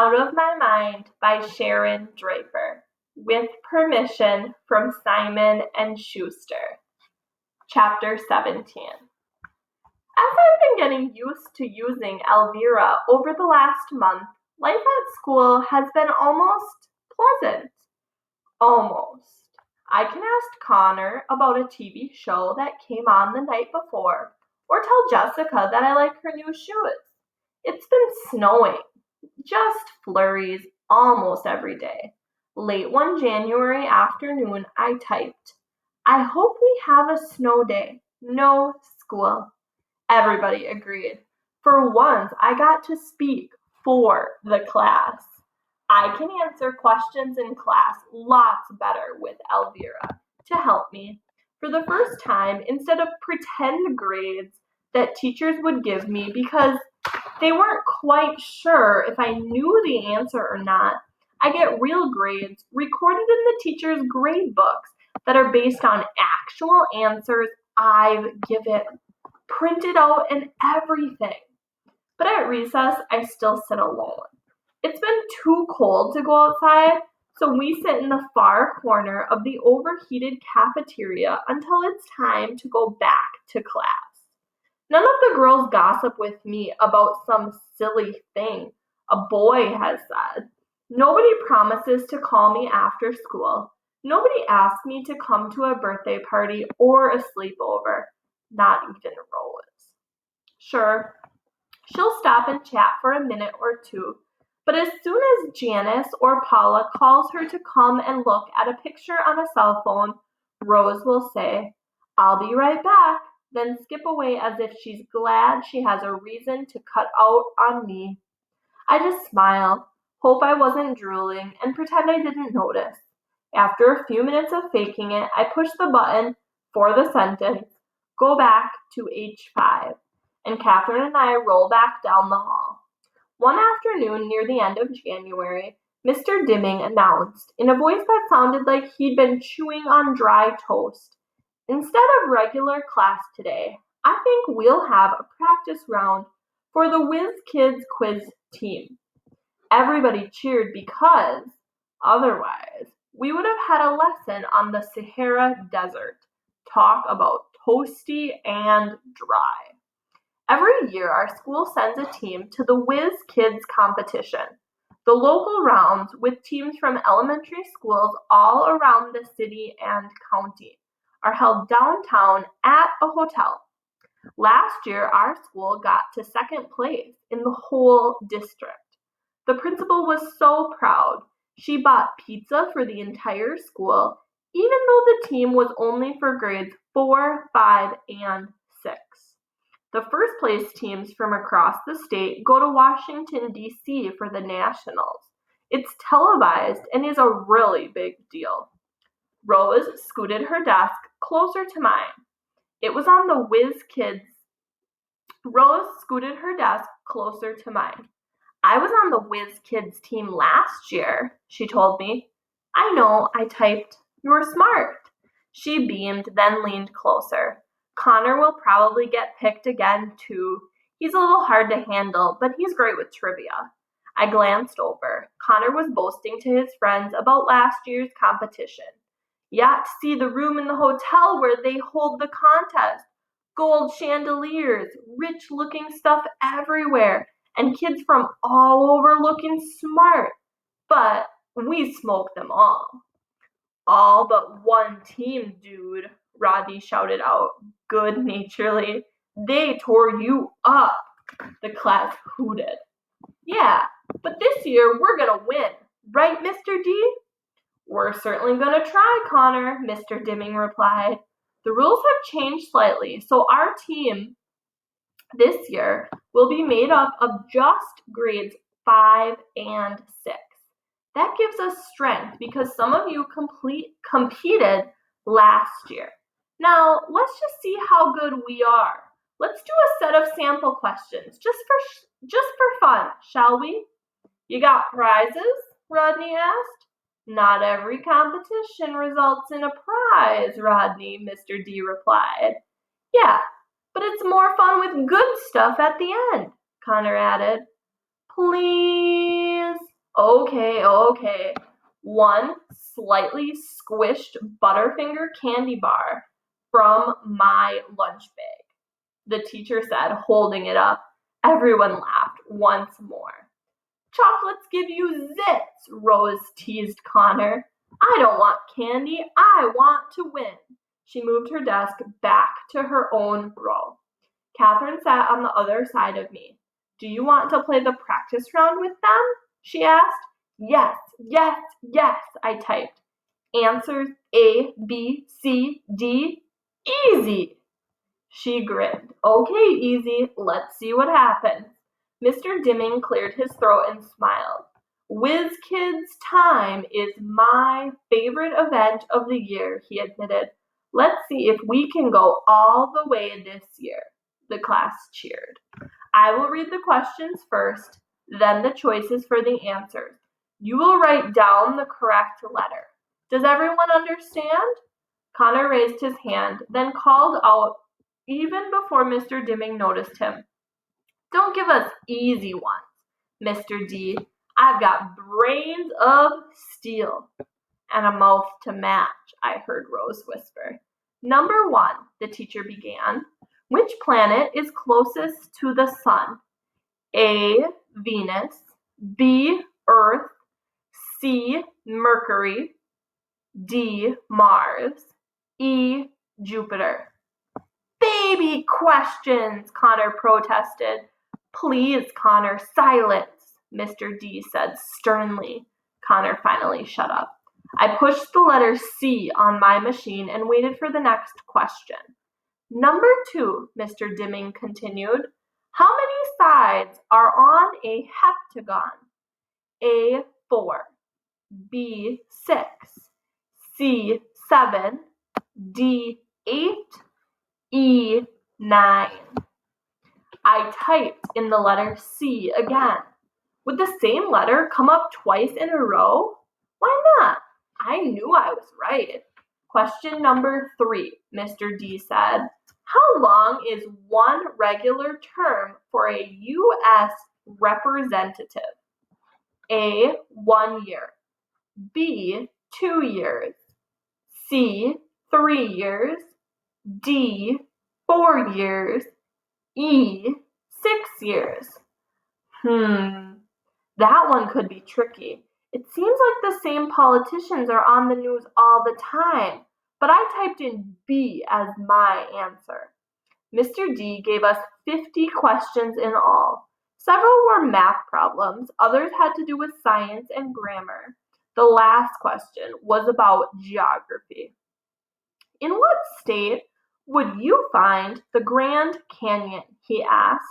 Out of My Mind by Sharon Draper, with permission from Simon & Schuster. Chapter 17. As I've been getting used to using Elvira over the last month, life at school has been almost pleasant. Almost. I can ask Connor about a TV show that came on the night before, or tell Jessica that I like her new shoes. It's been snowing. Just flurries almost every day. Late one January afternoon, I typed, "I hope we have a snow day. No school." Everybody agreed. For once, I got to speak for the class. I can answer questions in class lots better with Elvira to help me. For the first time, instead of pretend grades that teachers would give me because they weren't quite sure if I knew the answer or not, I get real grades recorded in the teacher's grade books that are based on actual answers I've given, printed out and everything. But at recess, I still sit alone. It's been too cold to go outside, so we sit in the far corner of the overheated cafeteria until it's time to go back to class. None of the girls gossip with me about some silly thing a boy has said. Nobody promises to call me after school. Nobody asks me to come to a birthday party or a sleepover. Not even Rose. Sure, she'll stop and chat for a minute or two, but as soon as Janice or Paula calls her to come and look at a picture on a cell phone, Rose will say, "I'll be right back," then skip away as if she's glad she has a reason to cut out on me. I just smile, hope I wasn't drooling, and pretend I didn't notice. After a few minutes of faking it, I push the button for the sentence, "Go back to H5," and Catherine and I roll back down the hall. One afternoon near the end of January, Mr. Dimming announced, in a voice that sounded like he'd been chewing on dry toast, "Instead of regular class today, I think we'll have a practice round for the Whiz Kids quiz team." Everybody cheered because, otherwise, we would have had a lesson on the Sahara Desert. Talk about toasty and dry. Every year, our school sends a team to the Whiz Kids competition. The local rounds, with teams from elementary schools all around the city and county, are held downtown at a hotel. Last year, our school got to second place in the whole district. The principal was so proud. She bought pizza for the entire school, even though the team was only for grades 4, 5, and 6. The first place teams from across the state go to Washington, D.C. for the Nationals. It's televised and is a really big deal. Rose scooted her desk closer to mine. It was on the Whiz Kids. Rose scooted her desk closer to mine. "I was on the Whiz Kids team last year," she told me. "I know," I typed. "You were smart." She beamed, then leaned closer. "Connor will probably get picked again, too. He's a little hard to handle, but he's great with trivia." I glanced over. Connor was boasting to his friends about last year's competition. "You ought to see the room in the hotel where they hold the contest. Gold chandeliers, rich-looking stuff everywhere, and kids from all over looking smart. But we smoked them all." "All but one team, dude," Rodney shouted out good-naturedly. "They tore you up." The class hooted. "Yeah, but this year we're gonna win. Right, Mr. D?" "We're certainly gonna try, Connor," Mr. Dimming replied. "The rules have changed slightly, so our team this year will be made up of just grades 5 and 6. That gives us strength because some of you competed last year. Now, let's just see how good we are. Let's do a set of sample questions, just for fun, shall we?" "You got prizes?" Rodney asked. "Not every competition results in a prize, Rodney," Mr. D replied. "Yeah, but it's more fun with good stuff at the end," Connor added. "Please," Okay. One slightly squished Butterfinger candy bar from my lunch bag, the teacher said, holding it up. Everyone laughed once more. Chocolates give you zits, Rose teased Connor. I don't want candy, I want to win. She moved her desk back to her own row. Catherine sat on the other side of me. Do you want to play the practice round with them? She asked. Yes, I typed. Answers A, B, C, D. Easy. She grinned. Okay, easy. Let's see what happens. Mr. Dimming cleared his throat and smiled. Whiz Kids time is my favorite event of the year, he admitted. Let's see if we can go all the way this year. The class cheered. I will read the questions first, then the choices for the answers. You will write down the correct letter. Does everyone understand? Connor raised his hand, then called out even before Mr. Dimming noticed him. Don't give us easy ones, Mr. D. I've got brains of steel and a mouth to match, I heard Rose whisper. Number 1, the teacher began. Which planet is closest to the sun? A, Venus, B, Earth, C, Mercury, D, Mars, E, Jupiter. Baby questions, Connor protested. Please, Connor, silence, Mr. D said sternly. Connor finally shut up. I pushed the letter C on my machine and waited for the next question. Number 2, Mr. Dimming continued. How many sides are on a heptagon? A, 4, B, 6, C, 7, D, 8, E, 9. I typed in the letter C again. Would the same letter come up twice in a row? Why not? I knew I was right. Question number 3, Mr. D said. How long is one regular term for a U.S. representative? A, 1 year. B, 2 years. C, 3 years. D, 4 years. E, 6 years. That one could be tricky. It seems like the same politicians are on the news all the time, but I typed in B as my answer. Mr. D gave us 50 questions in all. Several were math problems, others had to do with science and grammar. The last question was about geography. In what state would you find the Grand Canyon? He asked.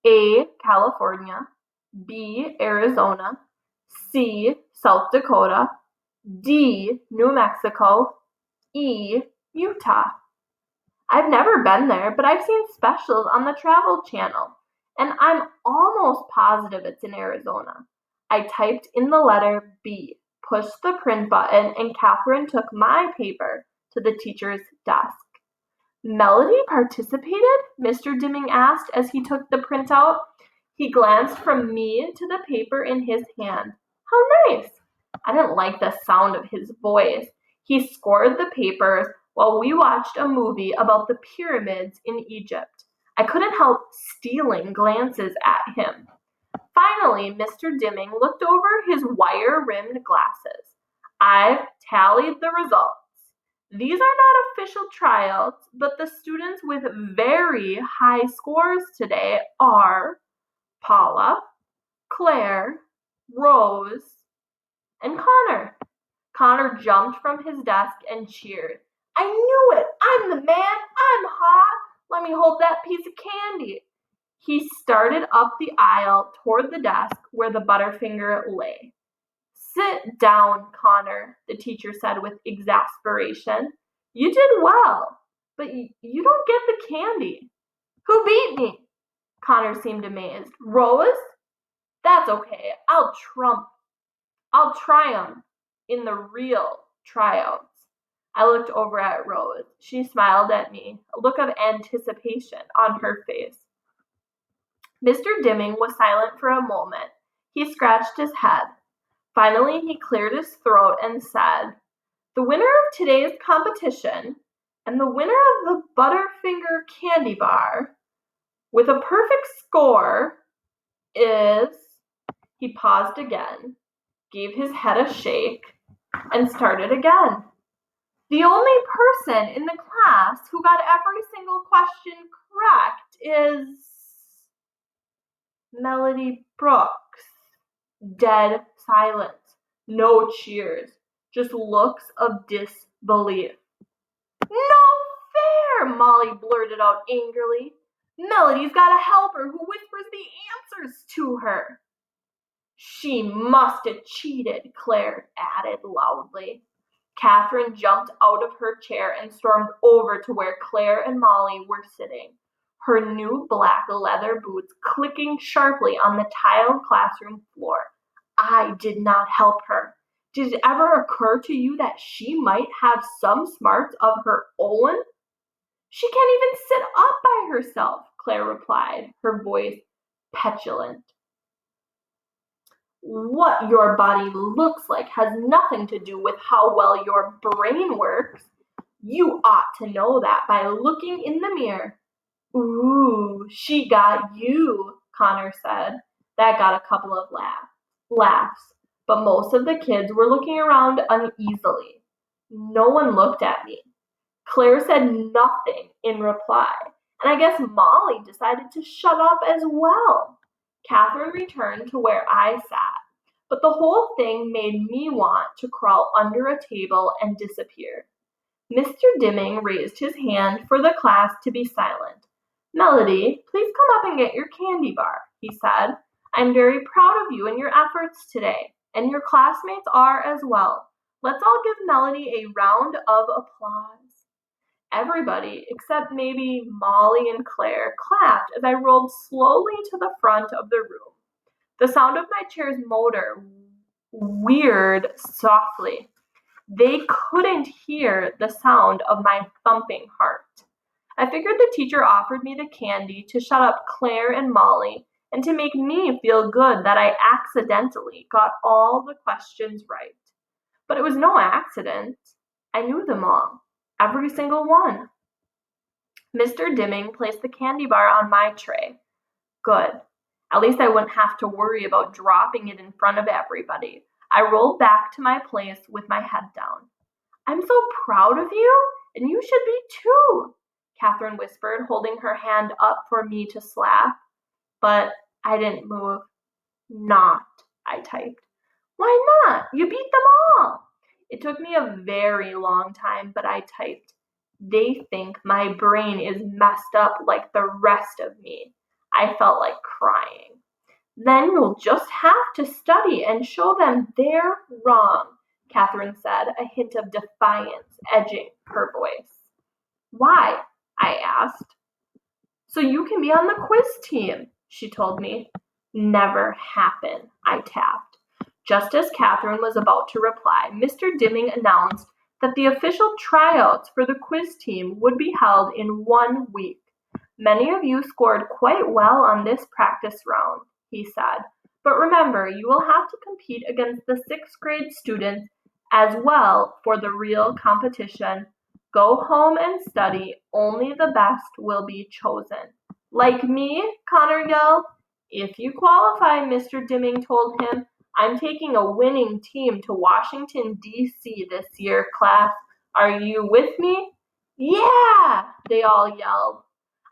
A, California, B, Arizona, C, South Dakota, D, New Mexico, E, Utah. I've never been there, but I've seen specials on the Travel Channel, and I'm almost positive it's in Arizona. I typed in the letter B, pushed the print button, and Catherine took my paper to the teacher's desk. Melody participated? Mr. Dimming asked as he took the printout. He glanced from me to the paper in his hand. How nice! I didn't like the sound of his voice. He scored the papers while we watched a movie about the pyramids in Egypt. I couldn't help stealing glances at him. Finally, Mr. Dimming looked over his wire-rimmed glasses. I've tallied the results. These are not official tryouts, but the students with very high scores today are Paula, Claire, Rose, and Connor. Connor jumped from his desk and cheered. I knew it! I'm the man! I'm hot! Let me hold that piece of candy. He started up the aisle toward the desk where the Butterfinger lay. Sit down, Connor, the teacher said with exasperation. You did well, but you don't get the candy. Who beat me? Connor seemed amazed. Rose? That's okay. I'll triumph in the real tryouts. I looked over at Rose. She smiled at me, a look of anticipation on her face. Mr. Dimming was silent for a moment. He scratched his head. Finally, he cleared his throat and said, "The winner of today's competition and the winner of the Butterfinger candy bar with a perfect score is..." He paused again, gave his head a shake, and started again. "The only person in the class who got every single question correct is Melody Brooks." Dead silence. No cheers. Just looks of disbelief. "No fair!" Molly blurted out angrily. "Melody's got a helper who whispers the answers to her." "She must have cheated," Claire added loudly. Catherine jumped out of her chair and stormed over to where Claire and Molly were sitting, her new black leather boots clicking sharply on the tiled classroom floor. "I did not help her. Did it ever occur to you that she might have some smarts of her own?" "She can't even sit up by herself," Claire replied, her voice petulant. "What your body looks like has nothing to do with how well your brain works. You ought to know that by looking in the mirror." "Ooh, she got you," Connor said. That got a couple of laughs, but most of the kids were looking around uneasily. No one looked at me. Claire said nothing in reply, and I guess Molly decided to shut up as well. Catherine returned to where I sat, but the whole thing made me want to crawl under a table and disappear. Mr. Dimming raised his hand for the class to be silent. "Melody, please come up and get your candy bar," he said. "I'm very proud of you and your efforts today, and your classmates are as well. Let's all give Melody a round of applause." Everybody, except maybe Molly and Claire, clapped as I rolled slowly to the front of the room. The sound of my chair's motor whirred softly. They couldn't hear the sound of my thumping heart. I figured the teacher offered me the candy to shut up Claire and Molly and to make me feel good that I accidentally got all the questions right. But it was no accident. I knew them all. Every single one. Mr. Dimming placed the candy bar on my tray. Good. At least I wouldn't have to worry about dropping it in front of everybody. I rolled back to my place with my head down. "I'm so proud of you, and you should be too," Catherine whispered, holding her hand up for me to slap. But I didn't move. "Not," I typed. "Why not? You beat them all." It took me a very long time, but I typed. "They think my brain is messed up like the rest of me." I felt like crying. "Then you'll just have to study and show them they're wrong," Catherine said, a hint of defiance edging her voice. "Why?" I asked. "So you can be on the quiz team," she told me. "Never happen," I tapped. Just as Catherine was about to reply, Mr. Dimming announced that the official tryouts for the quiz team would be held in 1 week. "Many of you scored quite well on this practice round," he said. "But remember, you will have to compete against the 6th grade students as well for the real competition. Go home and study. Only the best will be chosen." "Like me?" Connor yelled. "If you qualify," Mr. Dimming told him, "I'm taking a winning team to Washington, D.C. this year, class. Are you with me?" "Yeah!" they all yelled.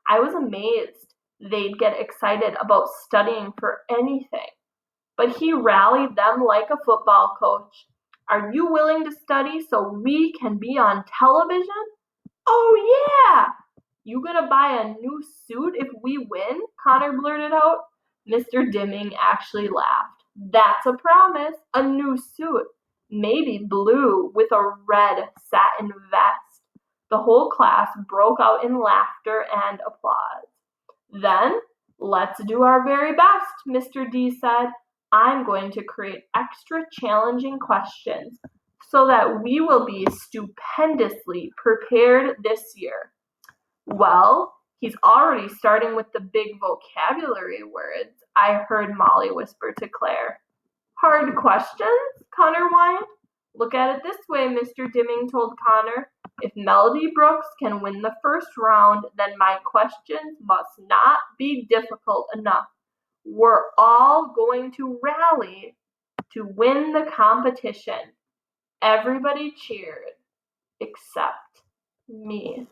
I was amazed they'd get excited about studying for anything. But he rallied them like a football coach. "Are you willing to study so we can be on television?" "Oh yeah!" "You gonna buy a new suit if we win?" Connor blurted out. Mr. Dimming actually laughed. "That's a promise. A new suit. Maybe blue with a red satin vest." The whole class broke out in laughter and applause. "Then, let's do our very best," Mr. D said. "I'm going to create extra challenging questions so that we will be stupendously prepared this year." "Well, he's already starting with the big vocabulary words," I heard Molly whisper to Claire. Hard questions? Connor whined. Look at it this way, Mr. Dimming told Connor. If Melody Brooks can win the first round, then my questions must not be difficult enough. We're all going to rally to win the competition. Everybody cheered, except me.